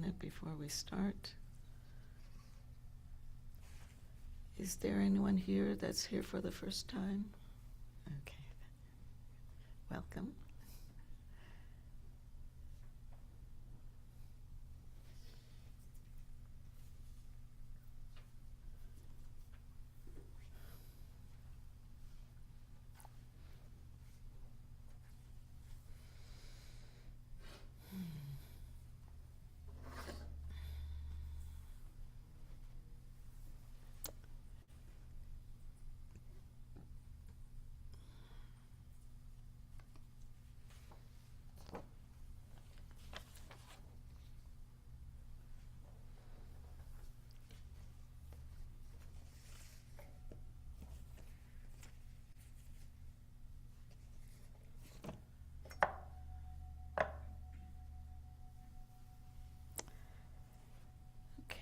minute before we start. Is there anyone here that's here for the first time? Okay. Welcome.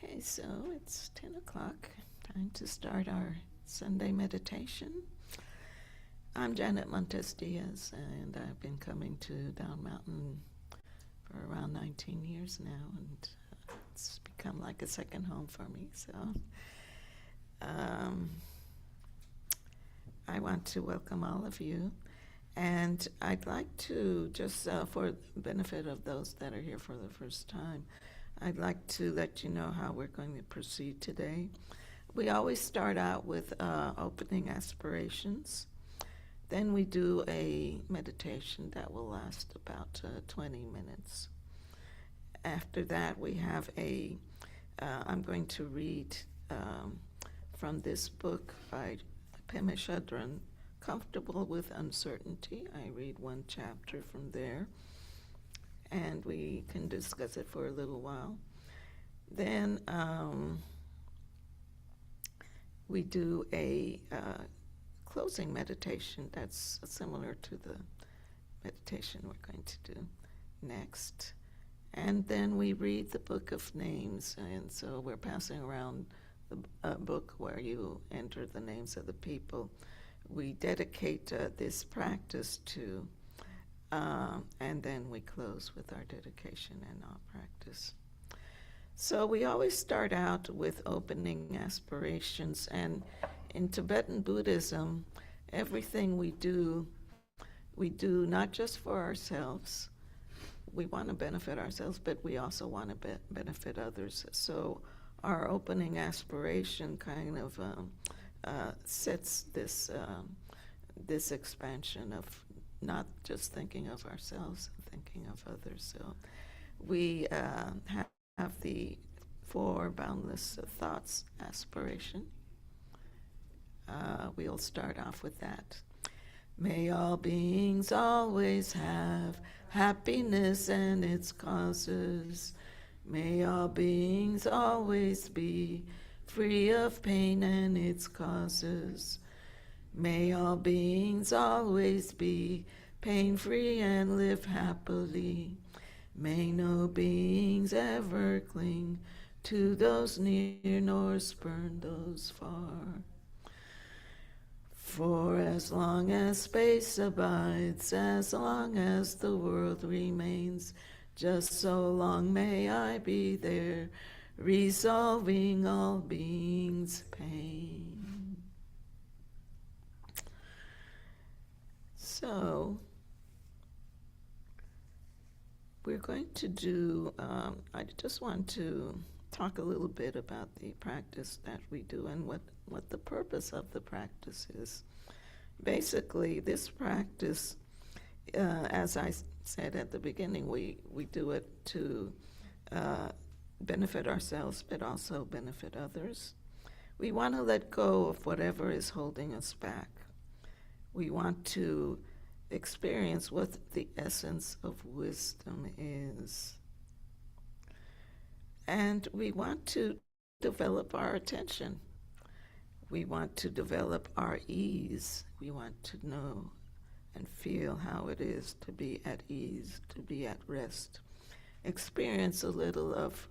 Okay, so it's 10 o'clock. Time to start our Sunday meditation. I'm Janet Montes Diaz, and I've been coming to Down Mountain for around 19 years now, and it's become like a second home for me. So I want to welcome all of you, and I'd like to just, for the benefit of those that are here for the first time, I'd like to let you know how we're going to proceed today. We always start out with opening aspirations. Then we do a meditation that will last about 20 minutes. After that, we have I'm going to read from this book by Pema Chodron, Comfortable with Uncertainty. I read one chapter from there, and we can discuss it for a little while. Then we do a closing meditation that's similar to the meditation we're going to do next. And then we read the Book of Names, and so we're passing around the book where you enter the names of the people we dedicate this practice to, and then we close with our dedication and our practice. So we always start out with opening aspirations, and in Tibetan Buddhism, everything we do not just for ourselves. We want to benefit ourselves, but we also want to benefit others. So our opening aspiration kind of sets this expansion of not just thinking of ourselves, thinking of others. So we have the 4 boundless thoughts aspiration. We'll start off with that. May all beings always have happiness and its causes. May all beings always be free of pain and its causes. May all beings always be pain-free and live happily. May no beings ever cling to those near nor spurn those far. For as long as space abides, as long as the world remains, just so long may I be there, resolving all beings' pain. So, we're going to do, I just want to talk a little bit about the practice that we do and what the purpose of the practice is. Basically, this practice, as I said at the beginning, we do it to benefit ourselves, but also benefit others. We want to let go of whatever is holding us back. We want to experience what the essence of wisdom is. And we want to develop our attention. We want to develop our ease. We want to know and feel how it is to be at ease, to be at rest. Experience a little of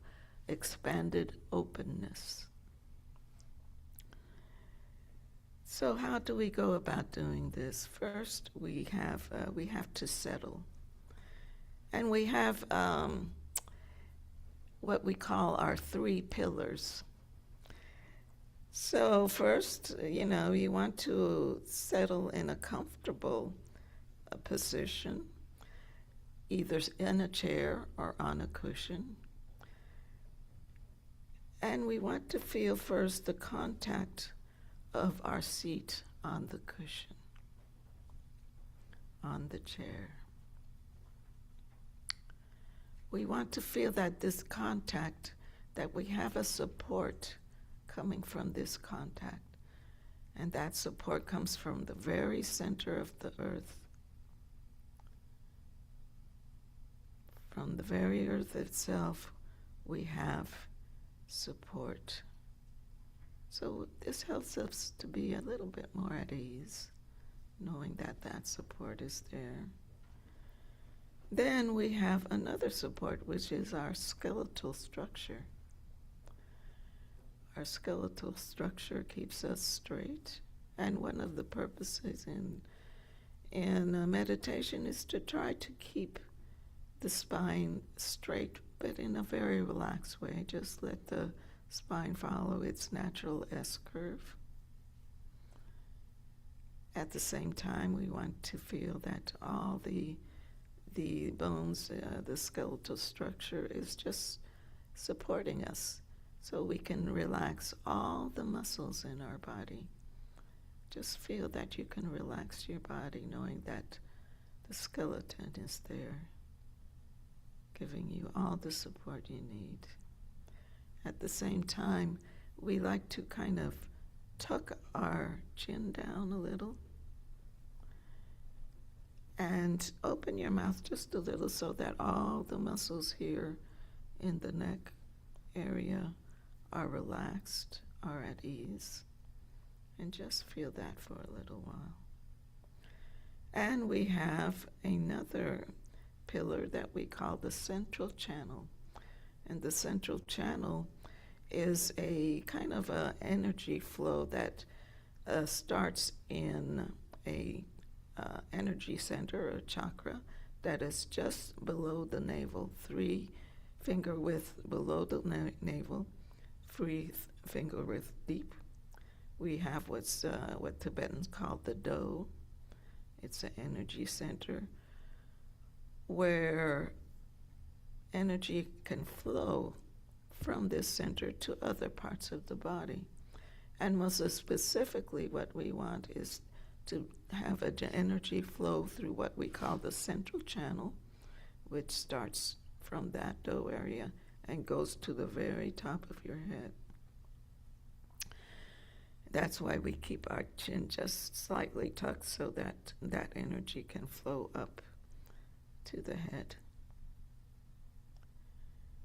expanded openness. So how do we go about doing this? First, we have to settle. And we have what we call our three pillars. So first, you want to settle in a comfortable position, either in a chair or on a cushion. And we want to feel first the contact of our seat on the cushion, on the chair. We want to feel that this contact, that we have a support coming from this contact. And that support comes from the very center of the earth. From the very earth itself, we have support. So this helps us to be a little bit more at ease, knowing that that support is there. Then we have another support, which is our skeletal structure. Our skeletal structure keeps us straight, and one of the purposes in meditation is to try to keep the spine straight, but in a very relaxed way. Just let the spine follow its natural S-curve. At the same time, we want to feel that all the bones, the skeletal structure is just supporting us, so we can relax all the muscles in our body. Just feel that you can relax your body, knowing that the skeleton is there, giving you all the support you need. At the same time, we like to kind of tuck our chin down a little and open your mouth just a little so that all the muscles here in the neck area are relaxed, are at ease. And just feel that for a little while. And we have another pillar that we call the central channel. And the central channel is a kind of a energy flow that starts in a energy center or chakra that is just below the navel, 3-finger width below the navel, 3-finger width deep. We have what Tibetans call the do. It's an energy center where energy can flow from this center to other parts of the body. And most specifically, what we want is to have an energy flow through what we call the central channel, which starts from that do area and goes to the very top of your head. That's why we keep our chin just slightly tucked so that that energy can flow up to the head.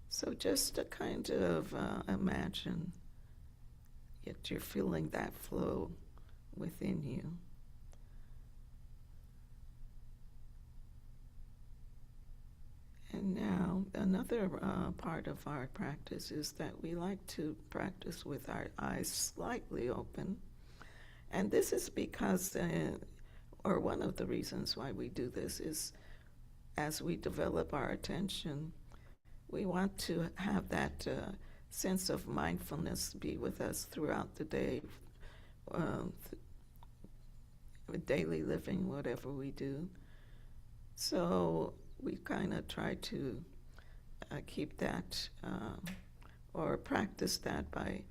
So just to kind of imagine that you're feeling that flow within you. And now another part of our practice is that we like to practice with our eyes slightly open. And this is because, or one of the reasons why we do this is as we develop our attention, we want to have that sense of mindfulness be with us throughout the day, with daily living, whatever we do. So we kind of try to keep that or practice that by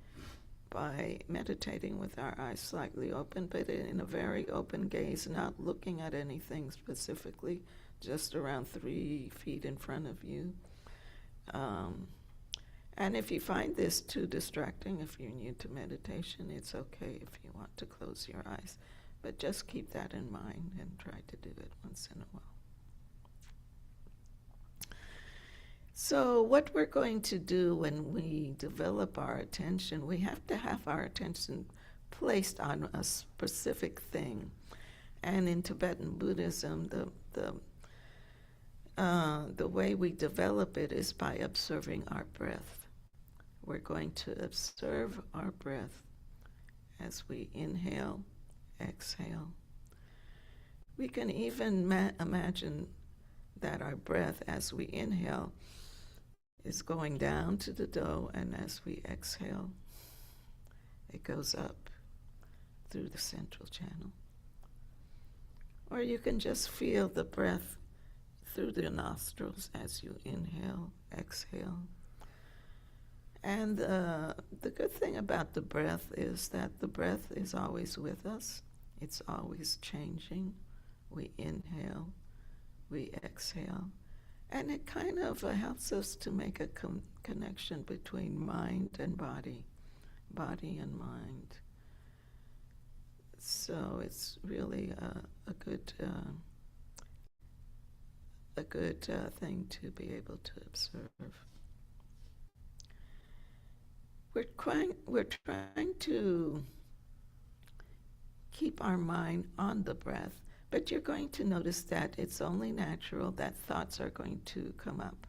meditating with our eyes slightly open, but in a very open gaze, not looking at anything specifically, just around 3 feet in front of you. And if you find this too distracting, if you're new to meditation, it's okay if you want to close your eyes. But just keep that in mind and try to do it once in a while. So what we're going to do when we develop our attention, we have to have our attention placed on a specific thing. And in Tibetan Buddhism, the way we develop it is by observing our breath. We're going to observe our breath as we inhale, exhale. We can even imagine that our breath as we inhale is going down to the dough, and as we exhale, it goes up through the central channel. Or you can just feel the breath through the nostrils as you inhale, exhale. And the good thing about the breath is that the breath is always with us. It's always changing. We inhale, we exhale. And it kind of helps us to make a connection between mind and body and mind. So it's really a good thing to be able to observe. We're trying to keep our mind on the breath, but you're going to notice that it's only natural that thoughts are going to come up.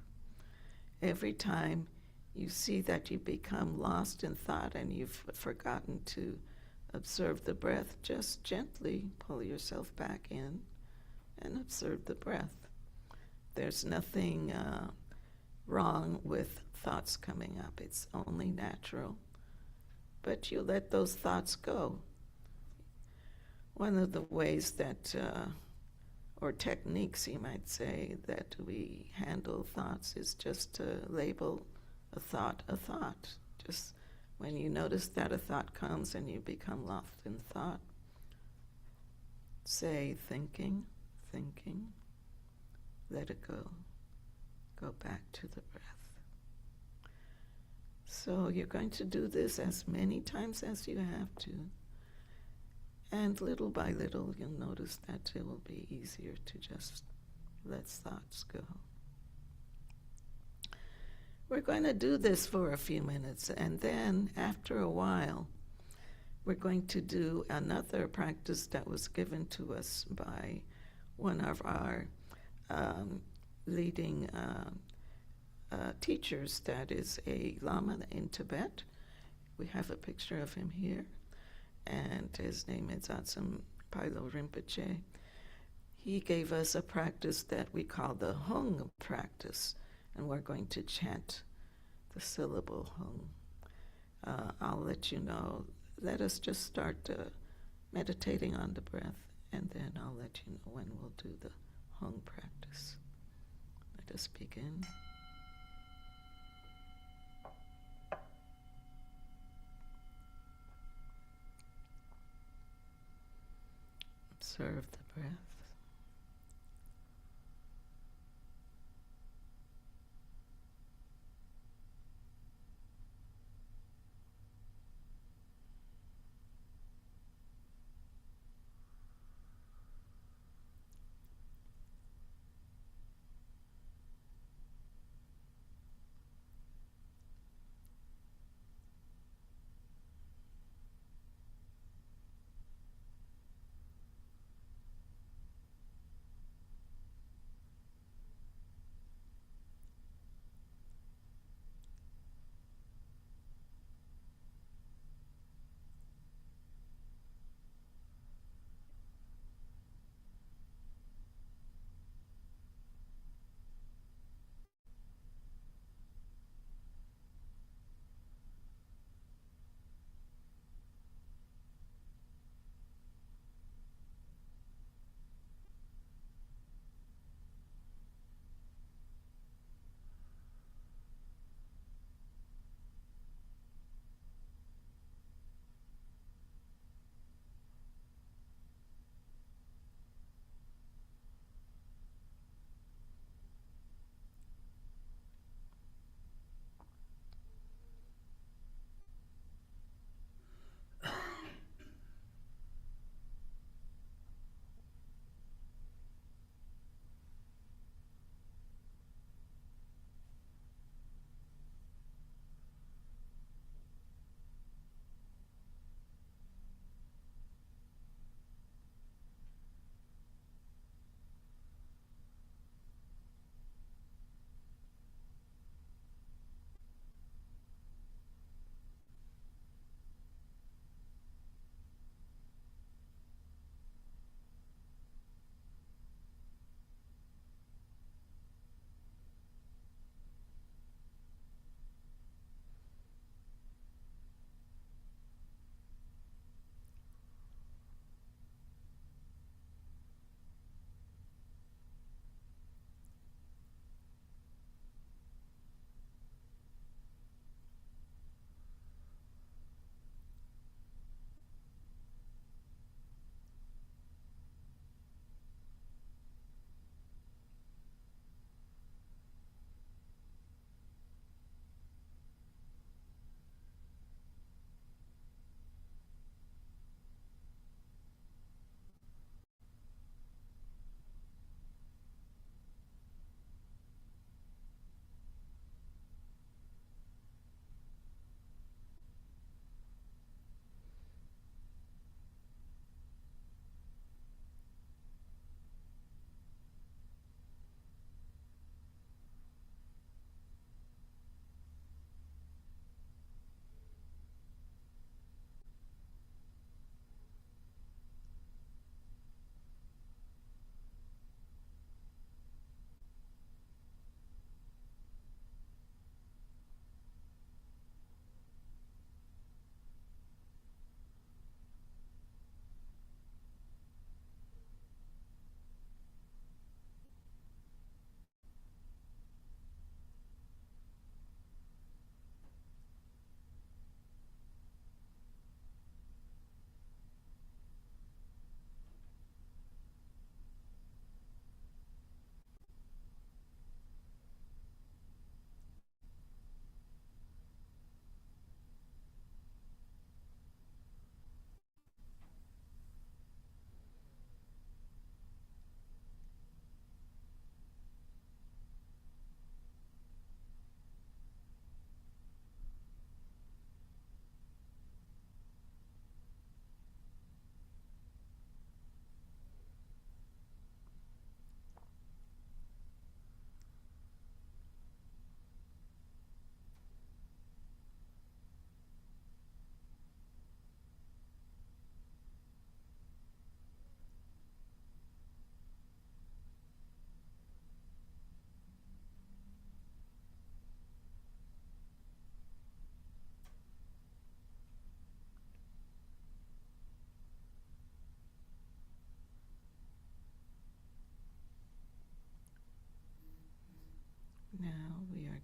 Every time you see that you become lost in thought and you've forgotten to observe the breath, just gently pull yourself back in and observe the breath. There's nothing wrong with thoughts coming up. It's only natural. But you let those thoughts go. One of the ways that, or techniques you might say, that we handle thoughts is just to label a thought a thought. Just when you notice that a thought comes and you become lost in thought, say thinking, let it go. Go back to the breath. So you're going to do this as many times as you have to. And little by little, you'll notice that it will be easier to just let thoughts go. We're going to do this for a few minutes, and then after a while, we're going to do another practice that was given to us by one of our leading teachers, that is a Lama in Tibet. We have a picture of him here, and his name is Atsum Pailo Rinpoche. He gave us a practice that we call the Hung practice, and we're going to chant the syllable Hung. I'll let you know. Let us just start meditating on the breath, and then I'll let you know when we'll do the Hung practice. Let us begin. Observe the breath.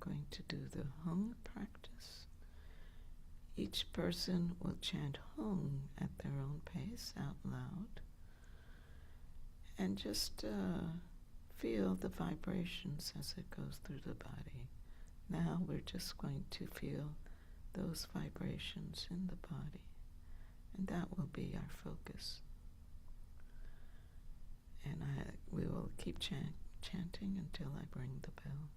going to do the hung practice. Each person will chant hung at their own pace out loud, and just feel the vibrations as it goes through the body. Now we're just going to feel those vibrations in the body, and that will be our focus. And we will keep chanting until I bring the bell.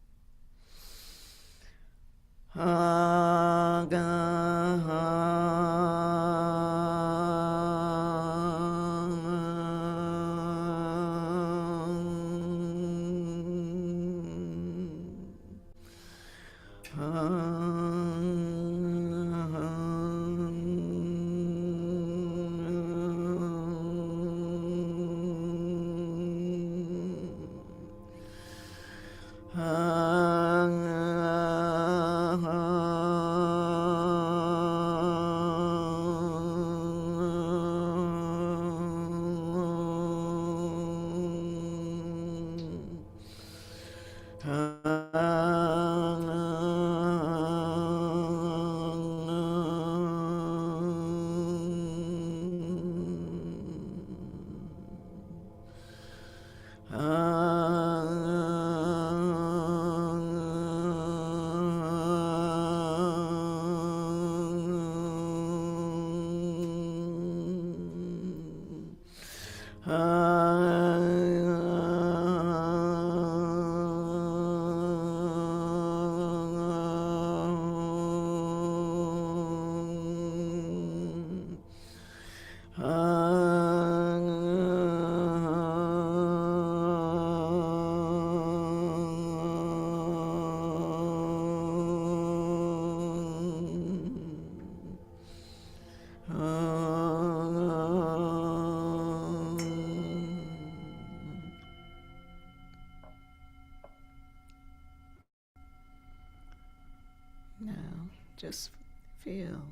Now, just feel,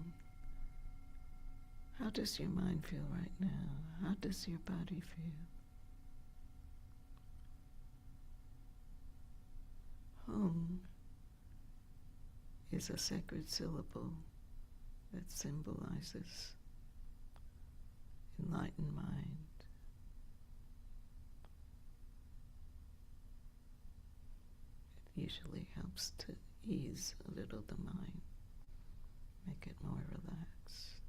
how does your mind feel right now? How does your body feel? Hum is a sacred syllable that symbolizes enlightened mind. It usually helps to ease a little the mind, make it more relaxed.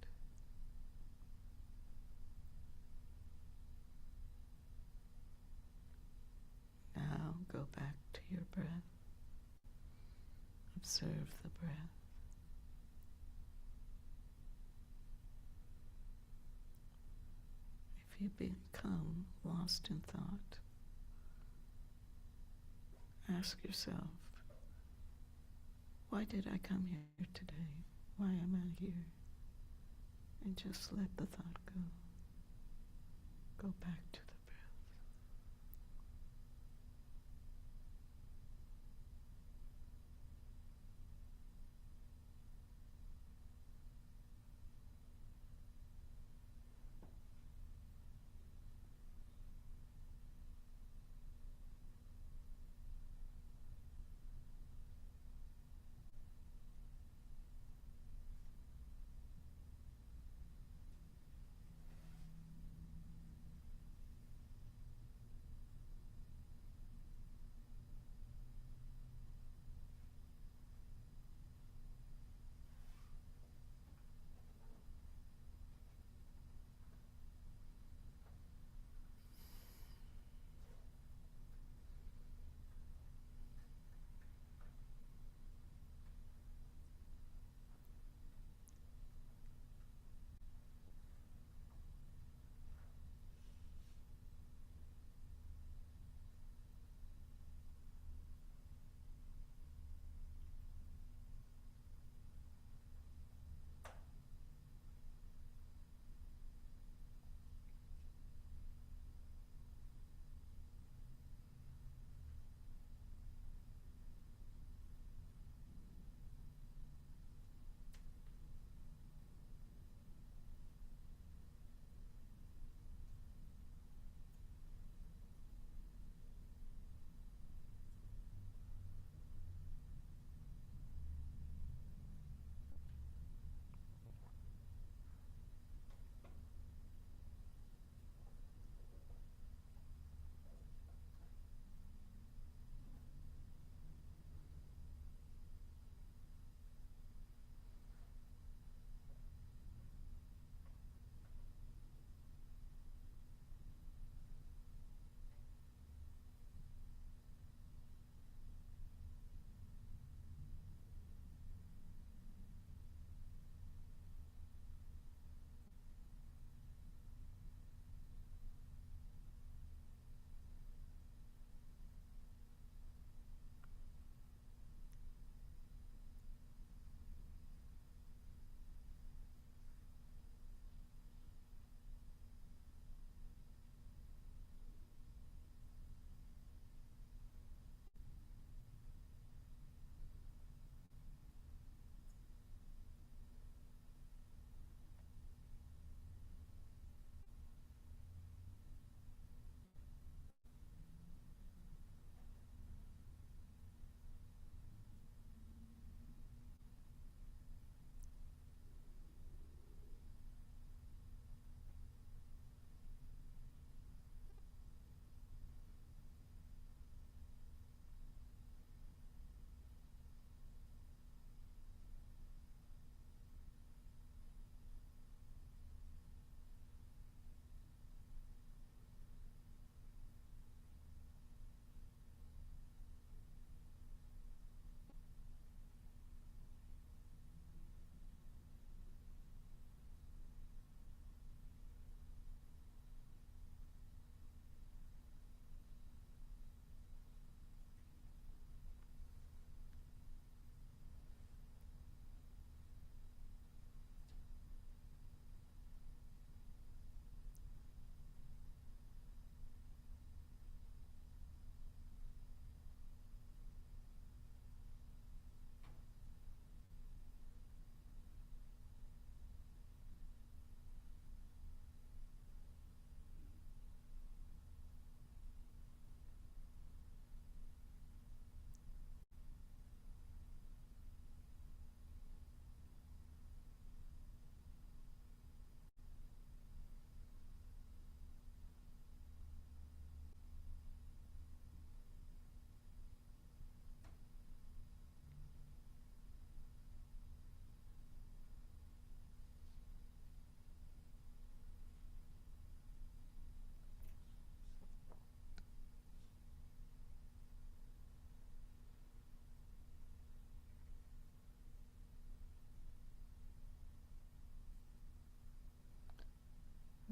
Now go back to your breath. Observe the breath. If you become lost in thought, ask yourself, why did I come here today? Why am I here? And just let the thought go. Go back to the breath.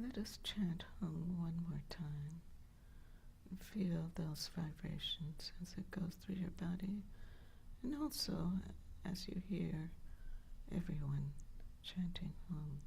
Let us chant Hum one more time and feel those vibrations as it goes through your body, and also as you hear everyone chanting Hum.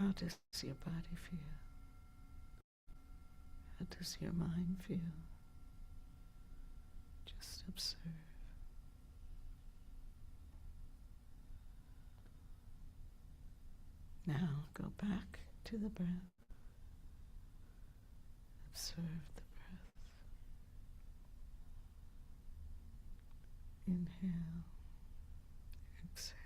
How does your body feel? How does your mind feel? Just observe. Now go back to the breath. Observe the breath. Inhale, exhale.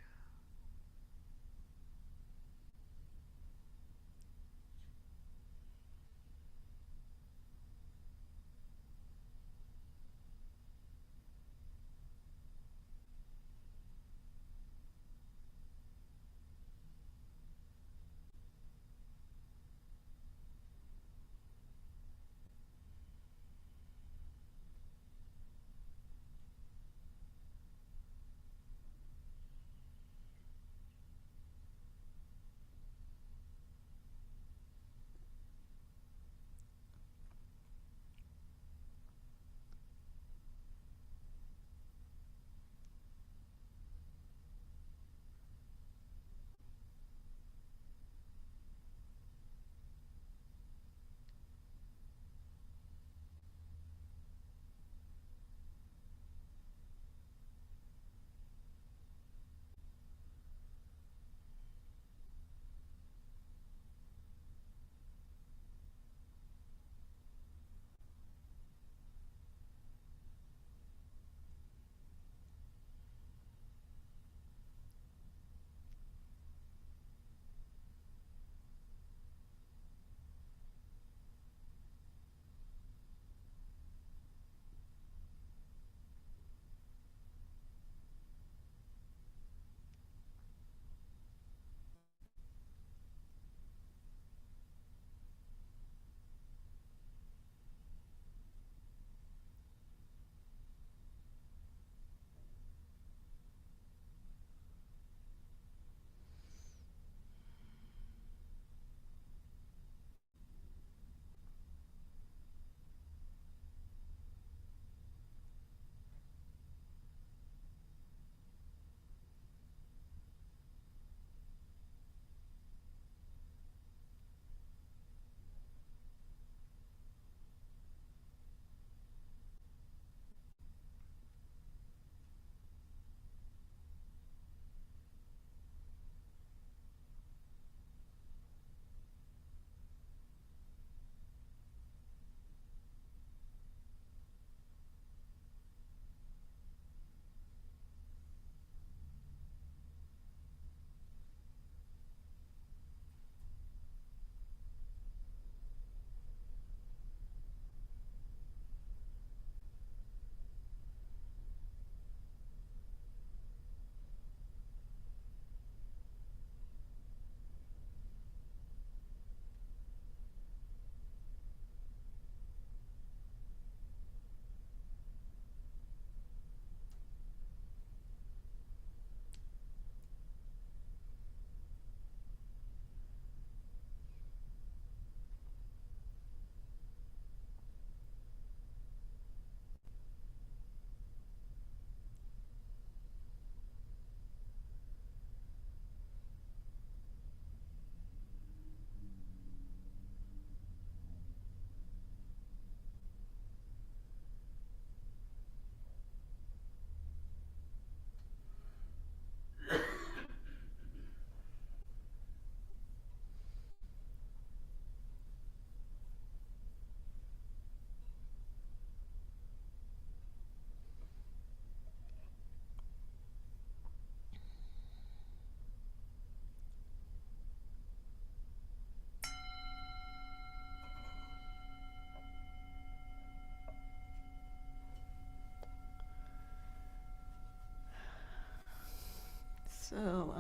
So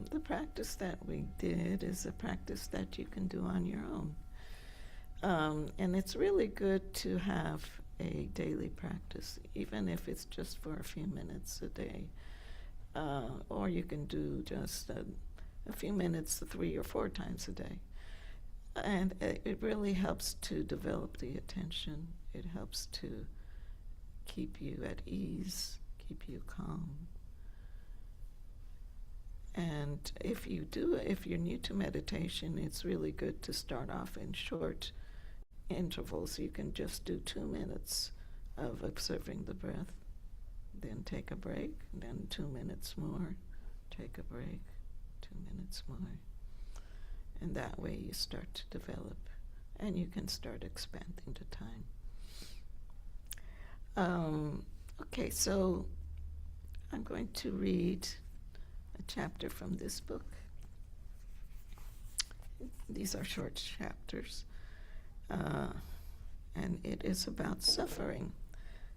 the practice that we did is a practice that you can do on your own. And it's really good to have a daily practice, even if it's just for a few minutes a day. Or you can do just a few minutes 3 or 4 times a day. And it really helps to develop the attention. It helps to keep you at ease, keep you calm. And if you're new to meditation, it's really good to start off in short intervals. You can just do 2 minutes of observing the breath, then take a break, then 2 minutes more, take a break, 2 minutes more. And that way you start to develop, and you can start expanding the time. Okay, so I'm going to read a chapter from this book. These are short chapters, and it is about suffering,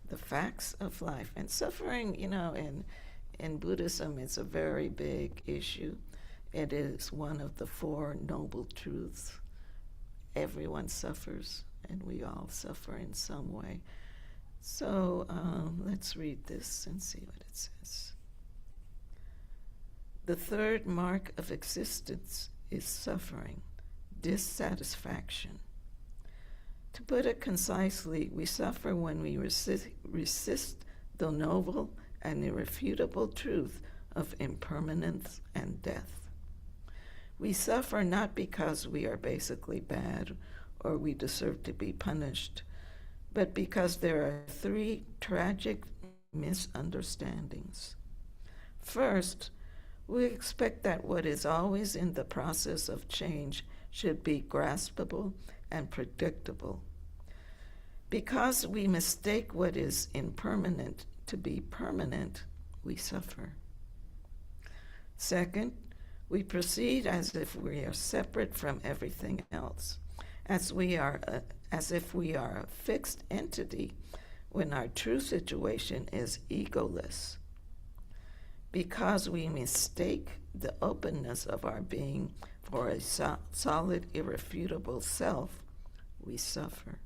the facts of life. And suffering, in Buddhism, is a very big issue. It is one of the 4 noble truths. Everyone suffers, and we all suffer in some way. So let's read this and see what it says. The 3rd mark of existence is suffering, dissatisfaction. To put it concisely, we suffer when we resist the noble and irrefutable truth of impermanence and death. We suffer not because we are basically bad or we deserve to be punished, but because there are 3 tragic misunderstandings. First, we expect that what is always in the process of change should be graspable and predictable. Because we mistake what is impermanent to be permanent, we suffer. Second, we proceed as if we are separate from everything else, as if we are a fixed entity when our true situation is egoless. Because we mistake the openness of our being for a solid, irrefutable self, we suffer.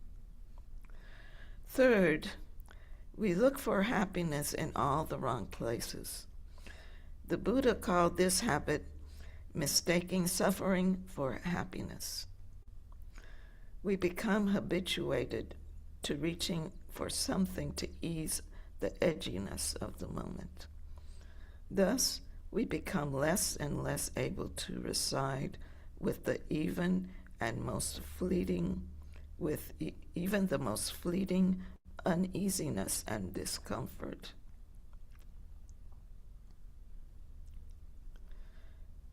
Third, we look for happiness in all the wrong places. The Buddha called this habit mistaking suffering for happiness. We become habituated to reaching for something to ease the edginess of the moment. Thus, we become less and less able to reside with the even the most fleeting uneasiness and discomfort.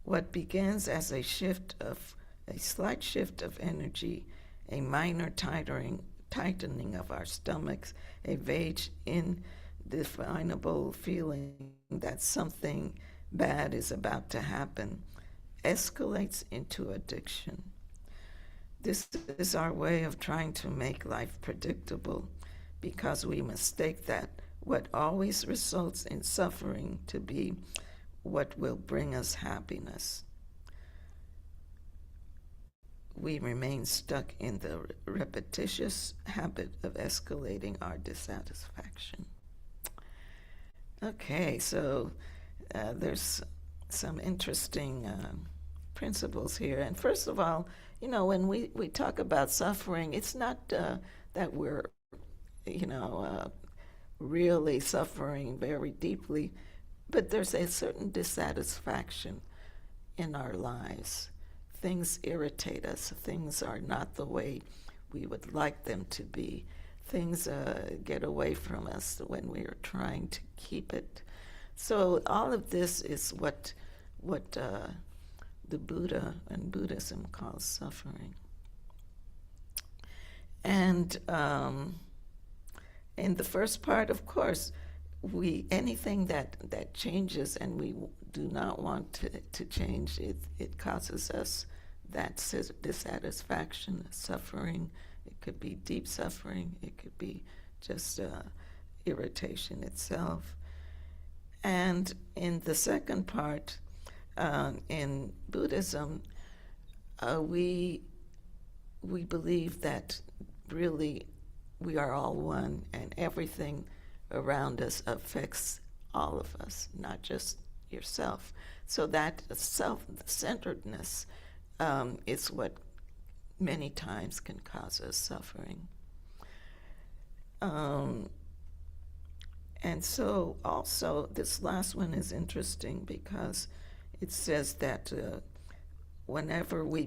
What begins as a slight shift of energy, a minor tightening of our stomachs, a vague, indefinable feeling that something bad is about to happen, escalates into addiction. This is our way of trying to make life predictable, because we mistake that what always results in suffering to be what will bring us happiness. We remain stuck in the repetitious habit of escalating our dissatisfaction. Okay, so there's some interesting principles here. And first of all, when we talk about suffering, it's not that we're, really suffering very deeply, but there's a certain dissatisfaction in our lives. Things irritate us. Things are not the way we would like them to be. Things get away from us when we are trying to keep it. So all of this is what the Buddha and Buddhism calls suffering. And in the first part, of course, anything that changes and we do not want to change, it causes us that dissatisfaction, suffering. It could be deep suffering. It could be just irritation itself. And in the second part, In Buddhism, we believe that really we are all one, and everything around us affects all of us, not just yourself. So that self-centeredness is what many times can cause us suffering. And so also this last one is interesting because it says that whenever we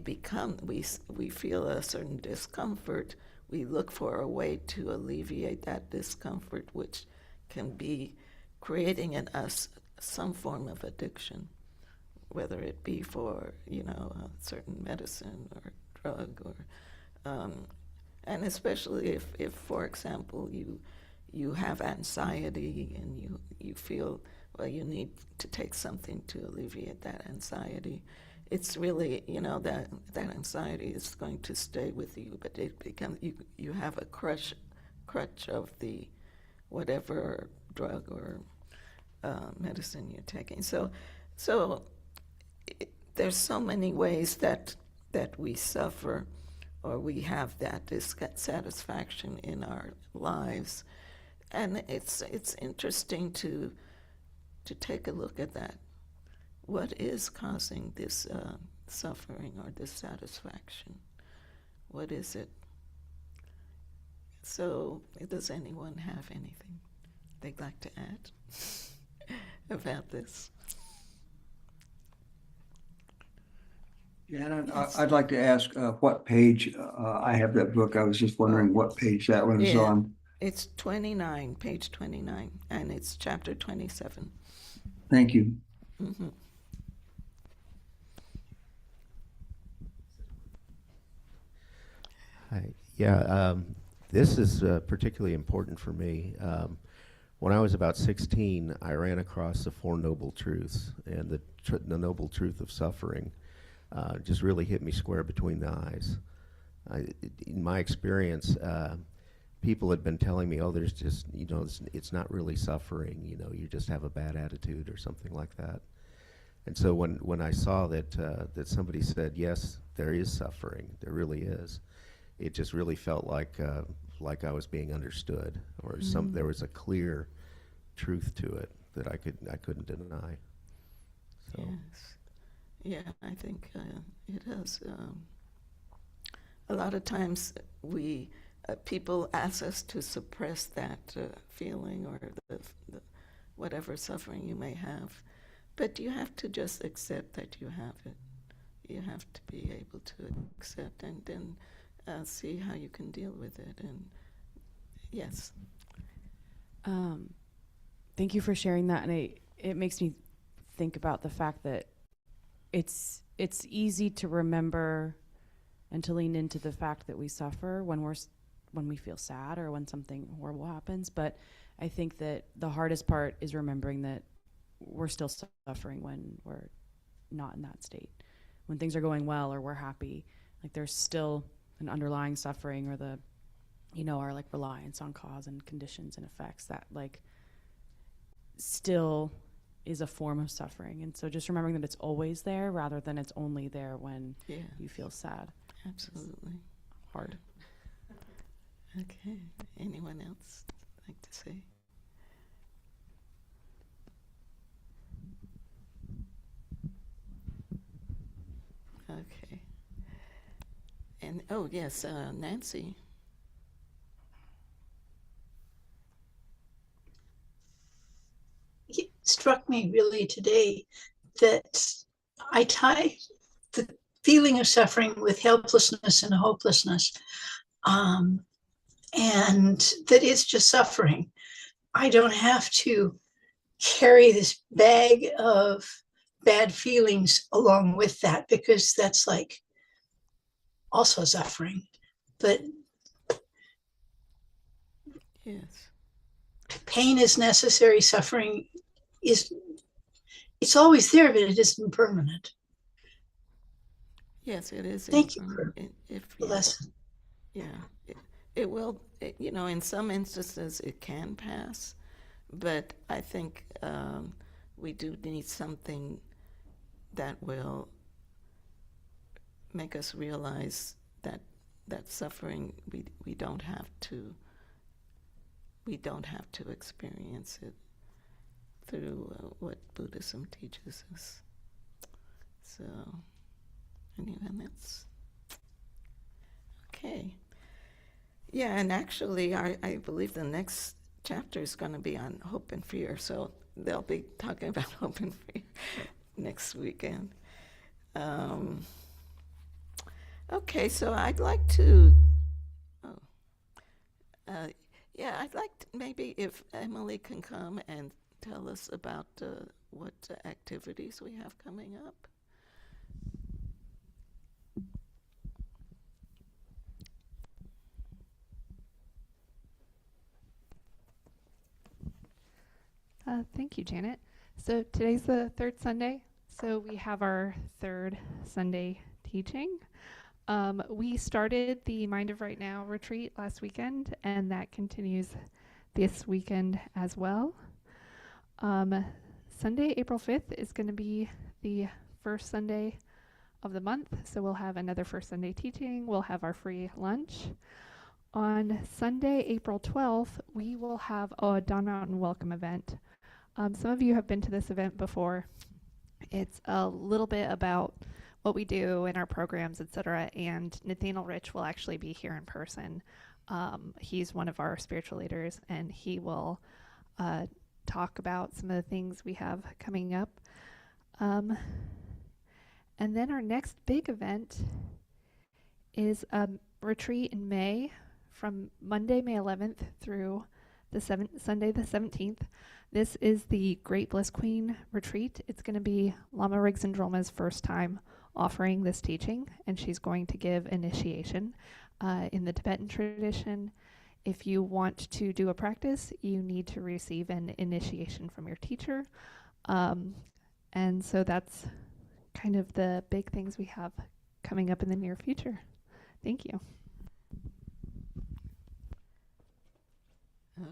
feel a certain discomfort, we look for a way to alleviate that discomfort, which can be creating in us some form of addiction, whether it be for a certain medicine or drug, or and especially if for example you have anxiety and you feel, well, you need to take something to alleviate that anxiety. It's really, that anxiety is going to stay with you, but it becomes, you have a crutch of the whatever drug or medicine you're taking. So there's so many ways that we suffer, or we have that dissatisfaction in our lives, and it's interesting to take a look at that. What is causing this suffering or dissatisfaction? What is it? So, does anyone have anything they'd like to add about this? Janet, Yes. I'd like to ask what page I have that book. I was just wondering what page that one is on. It's 29, page 29, and it's chapter 27. Thank you. Mm-hmm. Hi. Yeah, this is particularly important for me. When I was about 16, I ran across the Four Noble Truths, and the noble truth of suffering just really hit me square between the eyes. In my experience, people had been telling me, oh, there's just, it's not really suffering, you just have a bad attitude or something like that. And so when I saw that somebody said, yes, there is suffering, there really is, it just really felt like I was being understood, or there was a clear truth to it that I couldn't deny. So. Yes. Yeah, I think it is. A lot of times people ask us to suppress that feeling or the whatever suffering you may have, but you have to just accept that you have it. You have to be able to accept and then see how you can deal with it. And yes. Thank you for sharing that, and it makes me think about the fact that it's easy to remember and to lean into the fact that we suffer when we feel sad or when something horrible happens. But I think that the hardest part is remembering that we're still suffering when we're not in that state. When things are going well or we're happy, like there's still an underlying suffering, or our like reliance on cause and conditions and effects that like still is a form of suffering. And so just remembering that it's always there rather than it's only there when you feel sad. Absolutely. Hard. Okay. Anyone else like to say? Okay. And yes, Nancy. It struck me really today that I tie the feeling of suffering with helplessness and hopelessness, and that it's just suffering. I don't have to carry this bag of bad feelings along with that, because that's like also suffering. But Yes. pain is necessary. Suffering it's always there, but it isn't permanent. Yes, it is. Thank you for if the lesson. Yeah, it will. In some instances, it can pass, but I think we do need something that will make us realize that suffering we don't have to experience it through what Buddhism teaches us. So anyway, that's okay. Yeah, and actually, I believe the next chapter is going to be on hope and fear. So they'll be talking about hope and fear next weekend. Okay, so I'd like to. Oh, yeah, I'd like to, maybe if Emily can come and tell us about what activities we have coming up. Thank you, Janet. So today's the third Sunday, so we have our third Sunday teaching. We started the Mind of Right Now retreat last weekend, and that continues this weekend as well. Sunday, April 5th is going to be the first Sunday of the month, so we'll have another first Sunday teaching. We'll have our free lunch. On Sunday, April 12th, we will have a Dawn Mountain welcome event. Some of you have been to this event before. It's a little bit about what we do in our programs, etc. And Nathaniel Rich will actually be here in person. He's one of our spiritual leaders, and he will talk about some of the things we have coming up. And then our next big event is a retreat in May, from Monday, May 11th through Sunday the 17th. This is the Great Bliss Queen retreat. It's going to be Lama Rigson Drolma's first time offering this teaching, and she's going to give initiation in the Tibetan tradition. If you want to do a practice, you need to receive an initiation from your teacher. And so that's kind of the big things we have coming up in the near future. Thank you.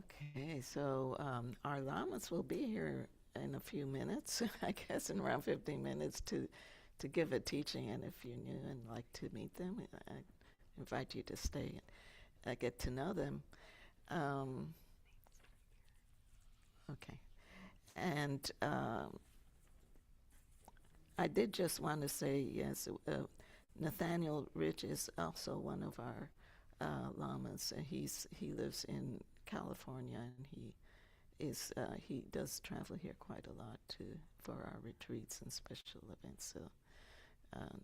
Okay, so our lamas will be here in a few minutes, I guess in around 15 minutes to give a teaching. And if you're new and like to meet them, I invite you to stay and get to know them. Okay. And I did just want to say, yes, Nathaniel Rich is also one of our lamas. He lives in California, and he does travel here quite a lot for our retreats and special events. So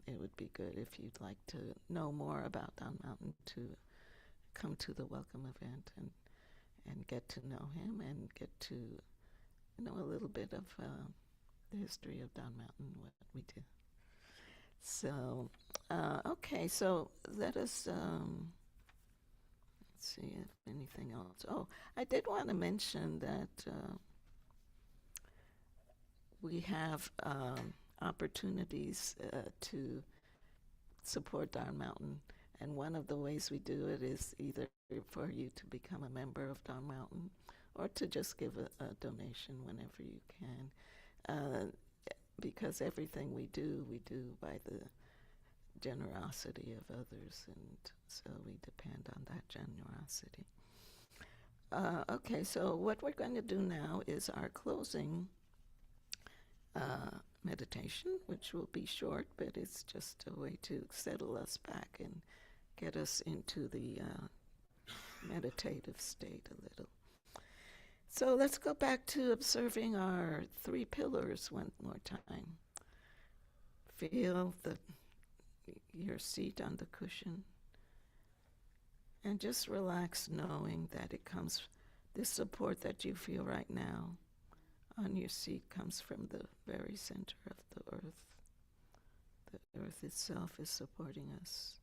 it would be good if you'd like to know more about Dawn Mountain to come to the welcome event and get to know him and get to know a little bit of the history of Dawn Mountain, what we do. So, okay, so let us. See if anything else. Oh, I did want to mention that we have opportunities to support Dawn Mountain, and one of the ways we do it is either for you to become a member of Dawn Mountain or to just give a donation whenever you can, because everything we do by the generosity of others, and so we depend on that generosity. Okay, so what we're going to do now is our closing meditation, which will be short, but it's just a way to settle us back and get us into the meditative state a little. So let's go back to observing our 3 pillars one more time. Feel your seat on the cushion, and just relax, knowing that it comes, this support that you feel right now on your seat comes from the very center of the earth. The earth itself is supporting us,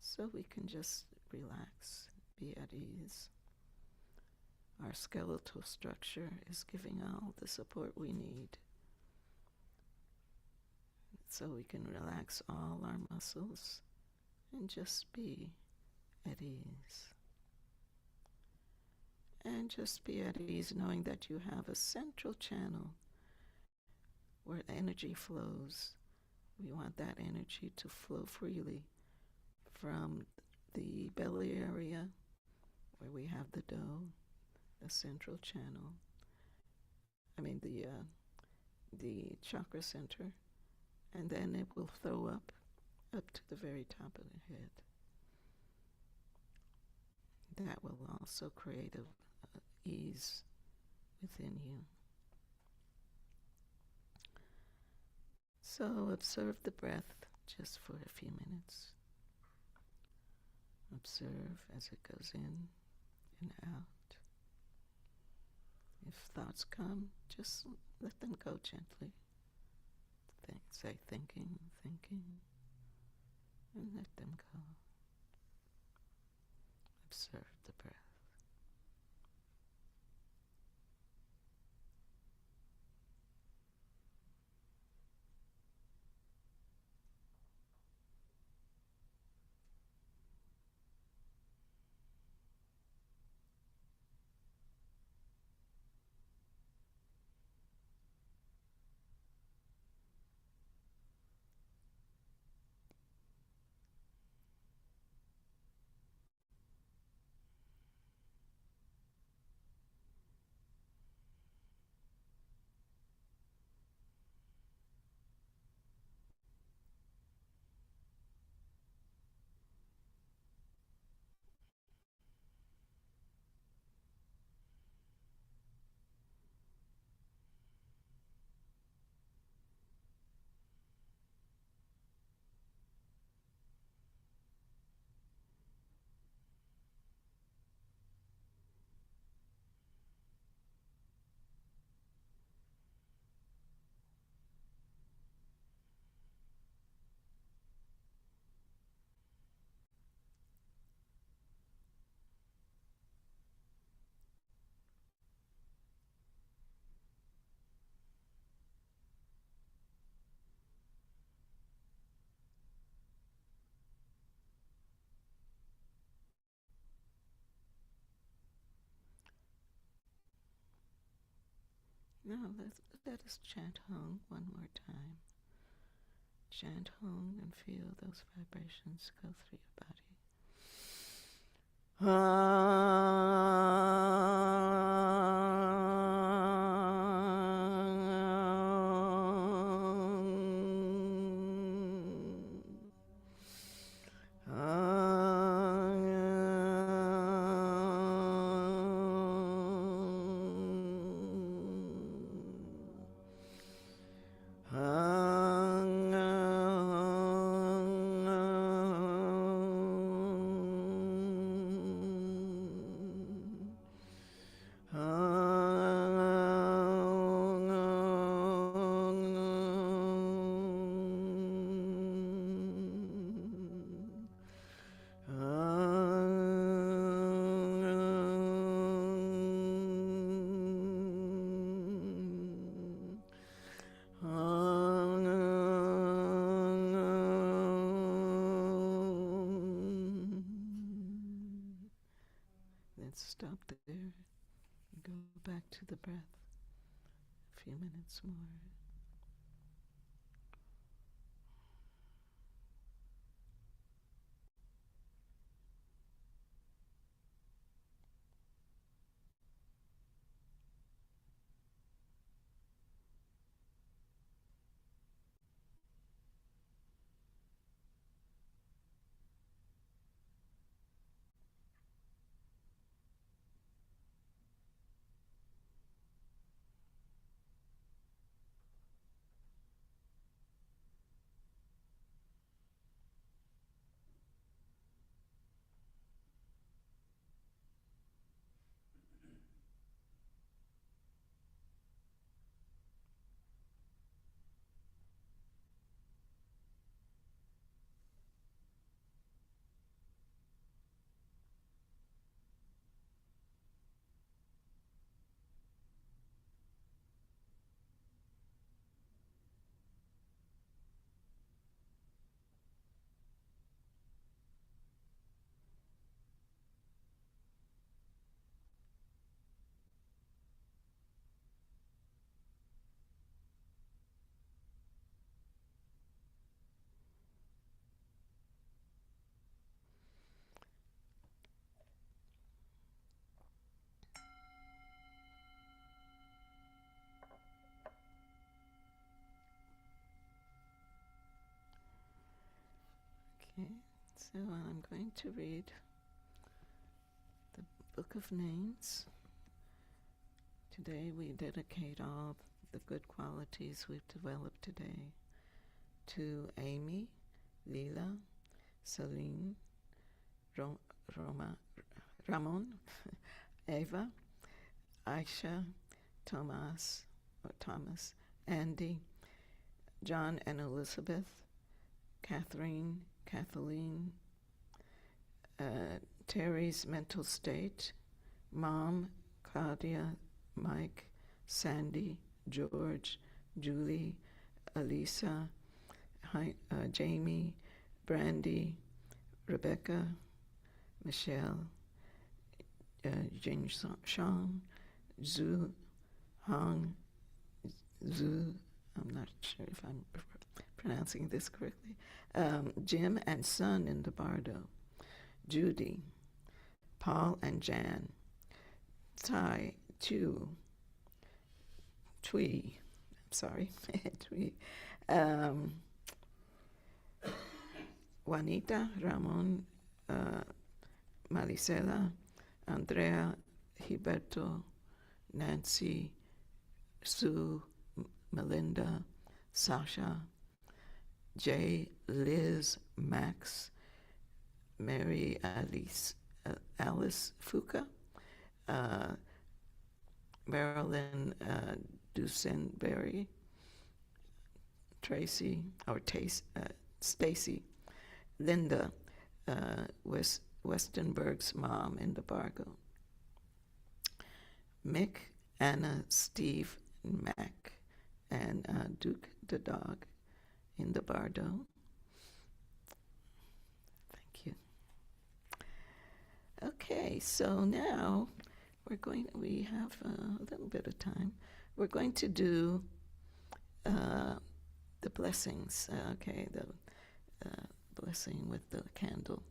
so we can just relax, be at ease. Our skeletal structure is giving all the support we need, so we can relax all our muscles and just be at ease. And just be at ease knowing that you have a central channel where where energy flows. We want that energy to flow freely from the belly area where we have the dough, the central channel. The chakra center, and then it will flow up to the very top of the head. That will also create a ease within you. So observe the breath just for a few minutes. Observe as it goes in and out. If thoughts come, just let them go gently. Say thinking, and let them go. Observe the breath. Now let us chant Hung one more time. Chant Hung and feel those vibrations go through your body. Let's stop there and go back to the breath. A few minutes more. So I'm going to read the Book of Names. Today we dedicate all the good qualities we've developed today to Amy, Lila, Celine, Ramon, Eva, Aisha, Thomas, Andy, John and Elizabeth, Catherine, Kathleen, Terry's mental state, Mom, Claudia, Mike, Sandy, George, Julie, Elisa, Jamie, Brandy, Rebecca, Michelle, Jing Shang, Zhu, Hong, Zhu, I'm not sure if I'm pronouncing this correctly, Jim and Son in the Bardo, Judy, Paul and Jan, Tai, Chu, Twee, Twee, Juanita, Ramon, Marisela, Andrea, Gilberto, Nancy, Sue, Melinda, Sasha, Jay, Liz, Max, Mary Alice Fuca, Marilyn Dusenberry, Stacy, Linda, Westenberg's mom in the Bargo, Mick, Anna, Steve, Mac, and Duke the dog in the Bardo. Thank you. Okay, so now we have a little bit of time. We're going to do the blessings, the blessing with the candle.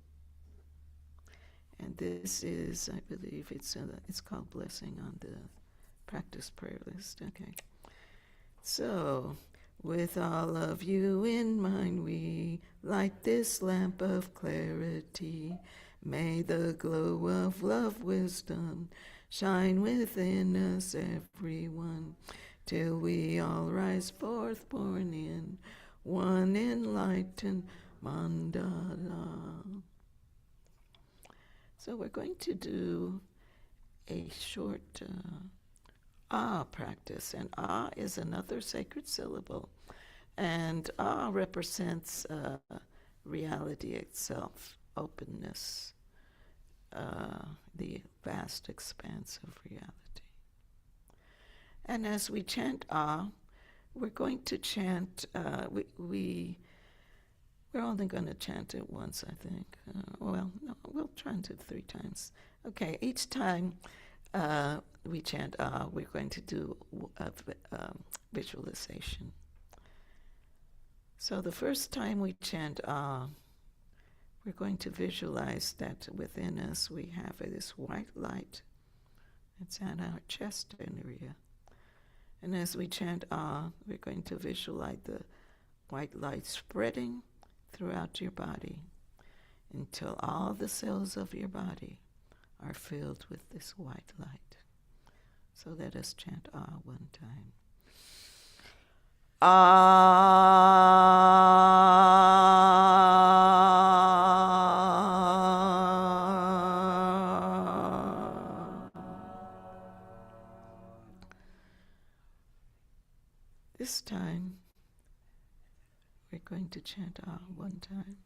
And this is, I believe, it's called Blessing on the Practice Prayer List. Okay. So, with all of you in mind, we light this lamp of clarity. May the glow of love, wisdom shine within us, everyone, till we all rise forth, born in one enlightened mandala. So we're going to do a short ah practice, and ah is another sacred syllable, and ah represents reality itself, openness, the vast expanse of reality. And as we chant ah, we're going to chant, we're only going to chant it once, I think. No, we'll chant it 3 times. Okay, each time we chant ah, we're going to do a visualization. So the first time we chant ah, we're going to visualize that within us we have this white light. It's at our chest area. And as we chant ah, we're going to visualize the white light spreading throughout your body until all the cells of your body are filled with this white light. So let us chant ah 1 time. This time, we're going to chant ah 1 time.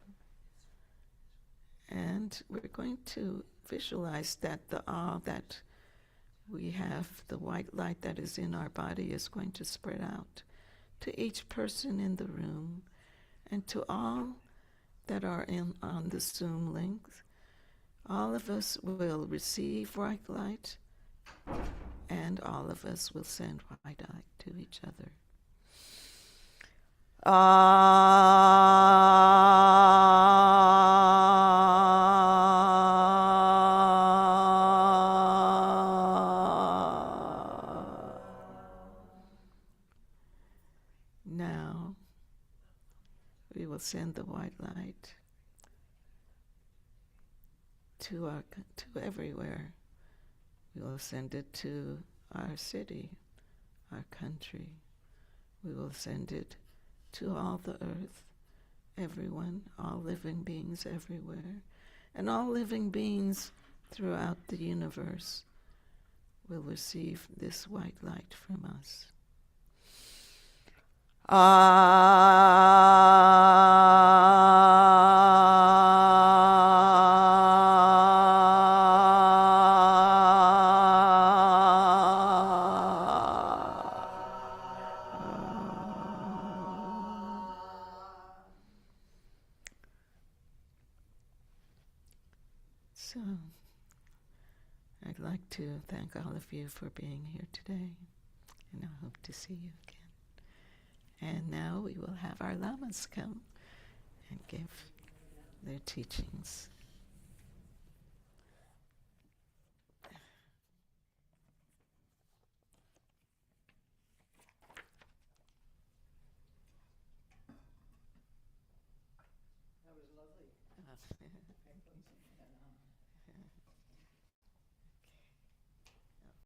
And we're going to visualize that the ah that we have, the white light that is in our body, is going to spread out to each person in the room and to all that are on the Zoom link. All of us will receive white light, and all of us will send white light to each other. Now we will send the white light to everywhere. We will send it to our city, our country. We will send it to all the earth, everyone, all living beings everywhere, and all living beings throughout the universe will receive this white light from us. So, I'd like to thank all of you for being here today, and I hope to see you again. And now we will have our lamas come and give their teachings. That was lovely.